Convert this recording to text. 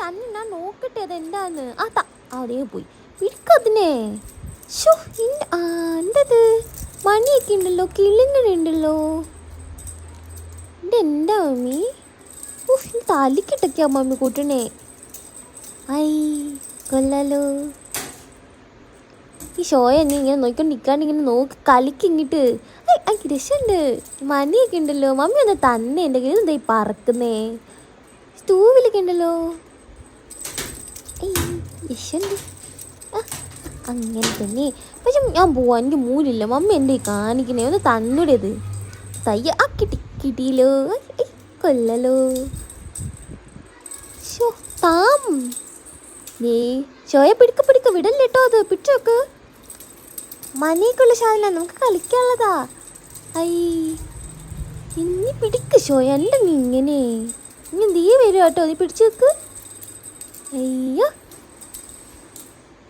തന്നെ ഞാൻ നോക്കട്ടെ അതെന്താന്ന്. അതേ പോയി പിടിക്കതിനെ. ഷോ എന്തത് മണിയൊക്കെ ഉണ്ടല്ലോ, കിളിങ്ങളുണ്ടല്ലോ. എന്താ മമ്മി? തലിക്കിട്ടൊക്കെയാ മമ്മി കൂട്ടണേ. ഐ കൊല്ലാലോ. ഈ ഷോയെ നീ ഇങ്ങനെ നോക്കിക്കൊണ്ട് നിൽക്കാണ്ട് ഇങ്ങനെ നോക്കി കളിക്കിങ്ങിട്ട് എനിക്ക് രസമുണ്ട്. മണിയൊക്കെ ഉണ്ടല്ലോ. മമ്മി ഒന്ന് തന്നെ എൻ്റെ കയ്യിൽ എന്താ ഈ പറക്കുന്നേ? സ്റ്റൂവിലൊക്കെ ഉണ്ടല്ലോ. രസമുണ്ട്. അങ്ങനെ തന്നെ. പക്ഷെ ഞാൻ പോവാ, എനിക്ക് മൂലില്ല. മമ്മി എൻ്റെ കാണിക്കണേ, ഒന്ന് തന്നൂടേത് സയ്യ. കിട്ടിയില്ലോ. കൊല്ലലോ. ഷോ താം നീ ഷോയെ പിടിക്ക വിടല്ലേട്ടോ. അത് പിടിച്ചോക്ക്. മനേക്കുള്ള ശാല നമുക്ക് കളിക്കാനുള്ളതാ. ഇനി പിടിക്ക് ഷോയ. എൻ്റെ നീ ഇങ്ങനെ ഇനി നീ വരും കേട്ടോ. നീ പിടിച്ചു വെക്ക്. അയ്യോ